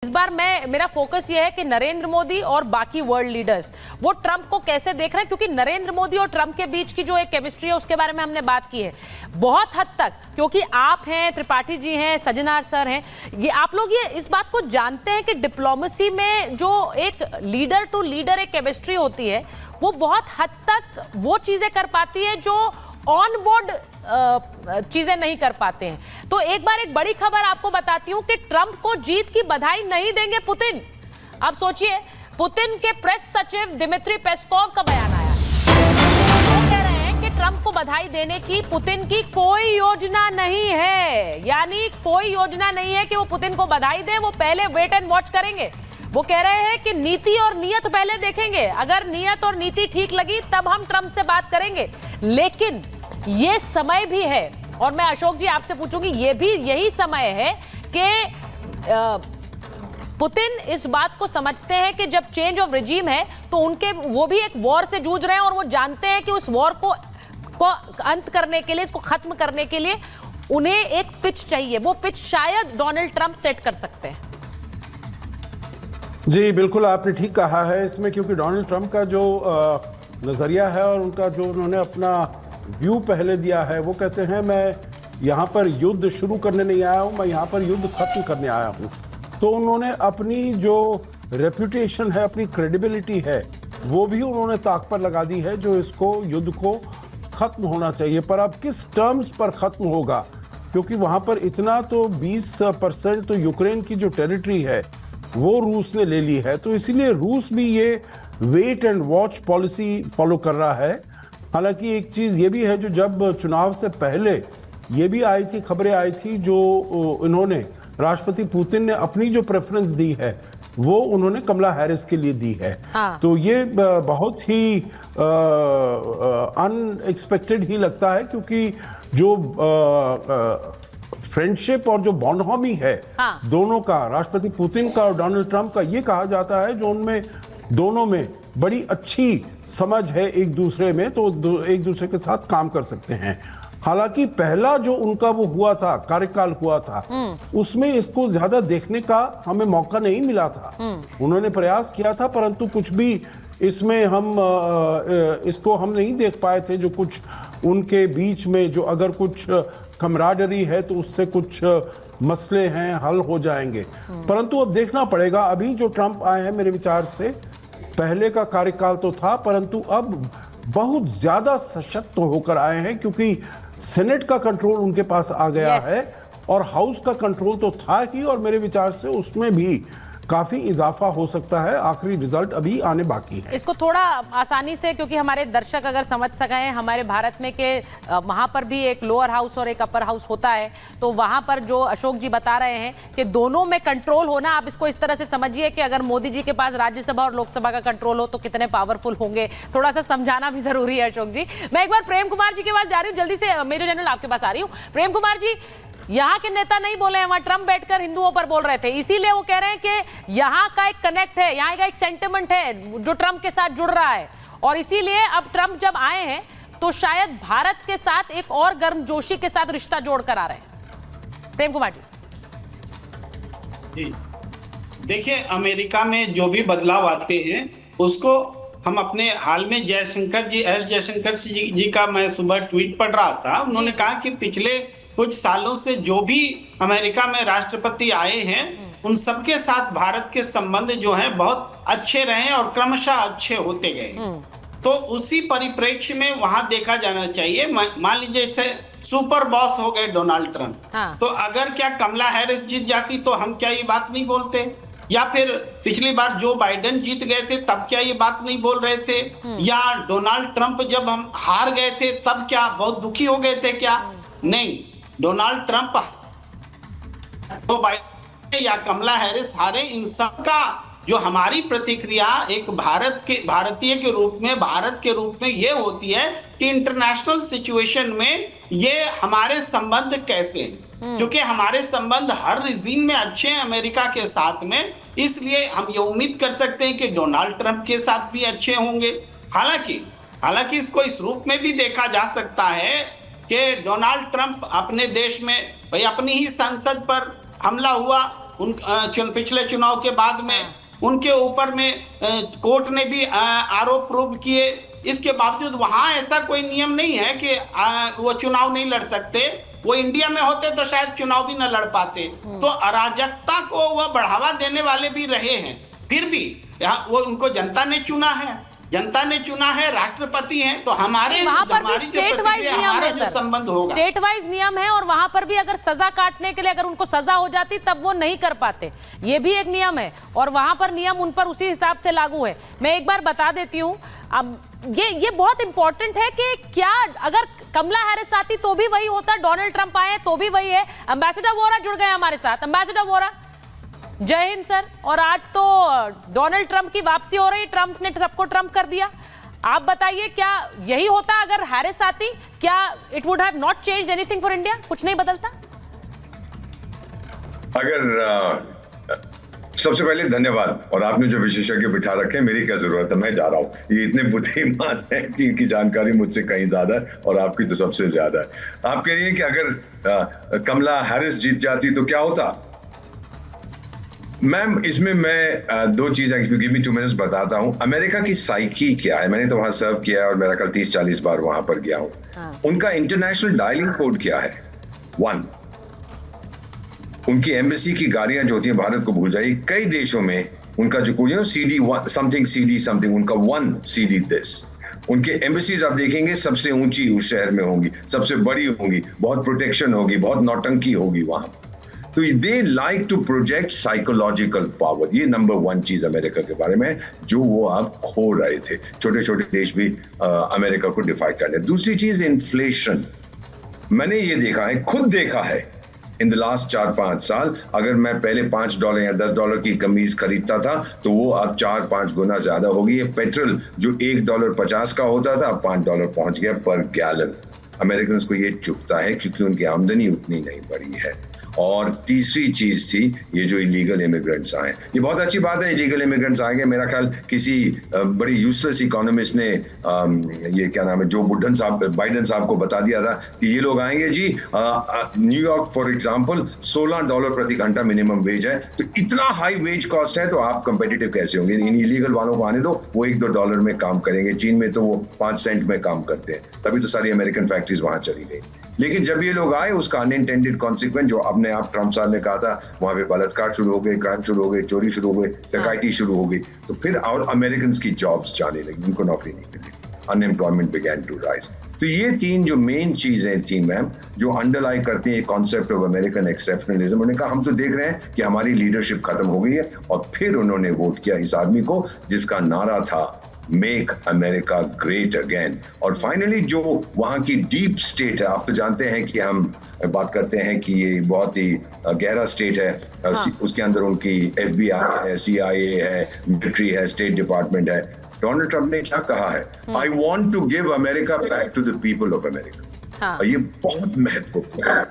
इस बार मेरा फोकस ये है कि नरेंद्र मोदी और बाकी वर्ल्ड लीडर्स वो ट्रंप को कैसे देख रहे हैं, क्योंकि नरेंद्र मोदी और ट्रंप के बीच की जो एक केमिस्ट्री है उसके बारे में हमने बात की है बहुत हद तक, क्योंकि आप हैं, त्रिपाठी जी हैं, सज्जनार सर हैं, ये आप लोग ये इस बात को जानते हैं कि डिप्लोमेसी में जो एक लीडर टू लीडर एक केमिस्ट्री होती है वो बहुत हद तक वो चीजें कर पाती है जो ऑन बोर्ड चीजें नहीं कर पाते हैं। तो एक बार एक बड़ी खबर आपको बताती हूं कि ट्रंप को जीत की बधाई नहीं देंगे पुतिन। अब सोचिए, पुतिन के प्रेस सचिव दिमित्री पेस्कोव का बयान आया, वो कह रहे हैं कि ट्रंप को बधाई देने की पुतिन की कोई योजना नहीं है, यानी कोई योजना नहीं है कि वो पुतिन को बधाई दे, वो पहले वेट एंड वॉच करेंगे। वो कह रहे हैं कि नीति और नियत पहले देखेंगे, अगर नियत और नीति ठीक लगी तब हम ट्रंप से बात करेंगे। लेकिन ये समय भी है, और मैं अशोक जी आपसे पूछूंगी, ये भी यही समय है कि पुतिन इस बात को समझते हैं कि जब चेंज ऑफ रिजीम है तो उनके वो भी एक वॉर से जूझ रहे हैं और वो जानते हैं कि उस वॉर को अंत करने के लिए, इसको खत्म करने के लिए उन्हें एक पिच चाहिए। वो पिच शायद डोनाल्ड ट्रंप सेट कर सकते हैं। जी बिल्कुल, आपने ठीक कहा है इसमें, क्योंकि डोनाल्ड ट्रंप का जो नज़रिया है और उनका जो उन्होंने अपना व्यू पहले दिया है, वो कहते हैं मैं यहाँ पर युद्ध शुरू करने नहीं आया हूँ, मैं यहाँ पर युद्ध खत्म करने आया हूँ। तो उन्होंने अपनी जो रेपुटेशन है, अपनी क्रेडिबिलिटी है, वो भी उन्होंने ताक पर लगा दी है, जो इसको युद्ध को खत्म होना चाहिए। पर अब किस टर्म्स पर खत्म होगा, क्योंकि वहाँ पर इतना तो 20% तो यूक्रेन की जो टेरिटरी है वो रूस ने ले ली है, तो इसीलिए रूस भी ये wait and watch policy follow कर रहा है। हालांकि एक चीज़ ये भी है, जो जब चुनाव से पहले ये भी आई थी, खबरें आई थी, जो इन्होंने राष्ट्रपति पुतिन ने अपनी जो प्रेफरेंस दी है वो उन्होंने कमला हैरिस के लिए दी है। हाँ। तो ये बहुत ही अनएक्सपेक्टेड ही लगता है, क्योंकि जो फ्रेंडशिप और जो बॉन्डहॉमी है दोनों का, राष्ट्रपति पुतिन का और डोनाल्ड ट्रंप का, ये कहा जाता है जो उनमें दोनों में बड़ी अच्छी समझ है एक दूसरे में, तो एक दूसरे के साथ काम कर सकते हैं। हालांकि पहला जो उनका वो हुआ था, कार्यकाल हुआ था, उसमें इसको ज्यादा देखने का हमें मौका नहीं मिला था। उन्होंने प्रयास किया था, परंतु कुछ भी इसमें इसको हम नहीं देख पाए थे, जो कुछ उनके बीच में जो अगर कुछ कमराडरी है तो उससे कुछ मसले हैं हल हो जाएंगे। परंतु अब देखना पड़ेगा। अभी जो ट्रंप आए हैं, मेरे विचार से पहले का कार्यकाल तो था, परंतु अब बहुत ज्यादा सशक्त होकर आए हैं, क्योंकि सेनेट का कंट्रोल उनके पास आ गया है और हाउस का कंट्रोल तो था ही, और मेरे विचार से उसमें भी काफी इजाफा हो सकता है। आखिरी रिजल्ट अभी आने बाकी है। इसको थोड़ा आसानी से, क्योंकि हमारे दर्शक अगर समझ सकें, हमारे भारत में के वहां पर भी एक लोअर हाउस और एक अपर हाउस होता है, तो वहां पर जो अशोक जी बता रहे हैं कि दोनों में कंट्रोल होना, आप इसको इस तरह से समझिए कि अगर मोदी जी के पास राज्यसभा और लोकसभा का कंट्रोल हो तो कितने पावरफुल होंगे। थोड़ा सा समझाना भी जरूरी है अशोक जी। मैं एक बार प्रेम कुमार जी के पास जा रही हूँ, जल्दी से मेजर जनरल आपके पास आ रही हूँ। प्रेम कुमार जी, यहाँ के नेता नहीं बोले हैं, वहां ट्रंप बैठकर हिंदुओं पर बोल रहे थे, इसीलिए वो कह रहे हैं कि यहाँ का एक कनेक्ट है, यहाँ का एक सेंटिमेंट है जो ट्रंप के साथ जुड़ रहा है, और इसीलिए अब ट्रंप जब आए हैं तो शायद भारत के साथ एक और गर्मजोशी के साथ रिश्ता जोड़ कर आ रहे हैं। प्रेम कुमार जी, देखिए, अमेरिका में जो भी बदलाव आते हैं उसको हम अपने हाल में जयशंकर जी, एस जयशंकर जी का मैं सुबह ट्वीट पढ़ रहा था। उन्होंने कहा कि पिछले कुछ सालों से जो भी अमेरिका में राष्ट्रपति आए हैं उन सबके साथ भारत के संबंध जो हैं बहुत अच्छे रहे और क्रमशः अच्छे होते गए। तो उसी परिप्रेक्ष्य में वहां देखा जाना चाहिए। मान लीजिए जैसे सुपर बॉस हो गए डोनाल्ड ट्रंप, तो अगर क्या कमला हैरिस जीत जाती तो हम क्या ये बात नहीं बोलते, या फिर पिछली बार जो बाइडेन जीत गए थे तब क्या ये बात नहीं बोल रहे थे, या डोनाल्ड ट्रंप जब हम हार गए थे तब क्या बहुत दुखी हो गए थे क्या? नहीं, डोनाल्ड ट्रंप तो बाइडेन या कमला हैरिस हारे, इन सब का जो हमारी प्रतिक्रिया एक भारतीय के रूप में, भारत के रूप में ये होती है कि इंटरनेशनल सिचुएशन में ये हमारे संबंध कैसे हैं, क्योंकि हमारे संबंध हर रिजीम में अच्छे हैं अमेरिका के साथ में, इसलिए हम ये उम्मीद कर सकते हैं कि डोनाल्ड ट्रंप के साथ भी अच्छे होंगे। हालांकि इसको इस रूप में भी देखा जा सकता है कि डोनाल्ड ट्रंप अपने देश में भाई अपनी ही संसद पर हमला हुआ पिछले चुनाव के बाद में उनके ऊपर में कोर्ट ने भी आरोप प्रूव किए। इसके बावजूद वहां ऐसा कोई नियम नहीं है कि वो चुनाव नहीं लड़ सकते। वो इंडिया में होते तो शायद चुनाव भी न लड़ पाते। तो अराजकता को वह बढ़ावा देने वाले भी रहे हैं। फिर भी वो उनको जनता ने चुना है, जनता ने चुना है, राष्ट्रपति हैं, तो हमारे वहां पर भी हमारी जो स्टेट वाइज प्रतिक्रिया, नियम हमारा है जो सर, संबंध होगा, स्टेट वाइज नियम है और वहां पर भी अगर सजा काटने के लिए अगर उनको सजा हो जाती तब वो नहीं कर पाते, ये भी एक नियम है और वहां पर नियम उन पर उसी हिसाब से लागू है। मैं एक बार बता देती हूँ, अब ये बहुत इंपॉर्टेंट है कि क्या अगर कमला हैरिस आती तो भी वही होता, डोनाल्ड ट्रंप आए तो भी वही है। एम्बेसडर वोरा जुड़ गए हमारे साथ। एम्बेसडर वोरा, जय हिंद सर। और आज तो डोनाल्ड ट्रंप की वापसी हो रही, ट्रंप ने सबको ट्रंप कर दिया। आप बताइए क्या यही होता अगर हैरिस आती? क्या it would have not changed anything for India? कुछ नहीं बदलता? अगर सबसे पहले धन्यवाद, और आपने जो विशेषज्ञ बिठा रखे हैं, मेरी क्या जरूरत है, मैं जा रहा हूँ। ये इतने बुद्धिमान हैं कि इनकी जानकारी मुझसे कहीं ज्यादा है और आपकी तो सबसे ज्यादा है। आप कह रही हैं कि अगर कमला हैरिस जीत जाती तो क्या होता? मैम, इसमें मैं दो चीजें, गिव मी 2 मिनट्स, बताता हूं। अमेरिका की साइकी क्या है, मैंने तो वहां सर्व किया है और मेरा कल 30-40 बार वहां पर गया हूं। उनका इंटरनेशनल डायलिंग कोड क्या है? 1। उनकी एम्बेसी की गाड़ियां जो होती हैं, भारत को भूल जाइए, कई देशों में उनका जो कोई CD समथिंग, उनका 1 CD दिस। उनके एम्बेसीज आप देखेंगे सबसे ऊंची उस शहर में होंगी, सबसे बड़ी होंगी, बहुत प्रोटेक्शन होगी, बहुत नौटंकी होगी वहां। तो they like to project psychological power. ये नंबर 1 चीज अमेरिका के बारे में जो वो आप खो रहे थे। छोटे छोटे देश भी अमेरिका को डिफाई कर रहे। दूसरी चीज इन्फ्लेशन। मैंने ये देखा है, खुद देखा है, इन द लास्ट 4-5 साल, अगर मैं पहले $5 या $10 की कमीज खरीदता था तो वो अब 4-5 गुना ज्यादा होगी। ये पेट्रोल जो $1.50 का होता था अब $5 पहुंच गया पर गैलन। अमेरिकन को ये चुभता है क्योंकि उनकी आमदनी उतनी नहीं बढ़ी है। और तीसरी चीज थी ये जो इलीगल इमिग्रेंट्स आए। ये बहुत अच्छी बात है, इलीगल इमिग्रेंट्स आएंगे। मेरा ख्याल किसी बड़ी यूजलेस इकोनॉमिस्ट ने ये क्या नाम है, जो बाइडेन साहब को बता दिया था कि ये लोग आएंगे जी। न्यूयॉर्क फॉर एग्जांपल $16 प्रति घंटा मिनिमम वेज है, तो इतना हाई वेज कॉस्ट है तो आप कंपेटिटिव कैसे होंगे? इन इलीगल वालों को आने दो, वो $1-2 में काम करेंगे। चीन में तो वो 5 सेंट में काम करते हैं, तभी तो सारी अमेरिकन फैक्ट्रीज वहां चली गई। लेकिन जब ये लोग आए, उसका अनइंटेंडेड कॉन्सिक्वेंस, जो अपने आप ट्रंप साहब ने कहा था, वहां पे बलात्कार शुरू हो गए, क्राइम शुरू हो गए, चोरी शुरू हो गई, डकैती शुरू हो गई। तो फिर और अमेरिकन की जॉब्स जाने लगी, उनको नौकरी नहीं मिली, अनएम्प्लॉयमेंट बिगैन टू राइज। तो ये 3 जो मेन चीजें थी मैम, जो अंडरलाइन करती है कॉन्सेप्ट ऑफ अमेरिकन एक्सेप्शनलिज्म। उन्होंने कहा हम तो देख रहे हैं कि हमारी लीडरशिप खत्म हो गई है, और फिर उन्होंने वोट किया इस आदमी को जिसका नारा था मेक अमेरिका ग्रेट अगेन। और फाइनली जो वहां की डीप स्टेट है, आप तो जानते हैं कि हम बात करते हैं कि ये बहुत ही गहरा स्टेट है। उसके अंदर उनकी FBI है, CIA है, मिलिट्री है, स्टेट डिपार्टमेंट है। डोनाल्ड ट्रंप ने क्या कहा है? I want to give America back to the people of America. ये बहुत महत्वपूर्ण है।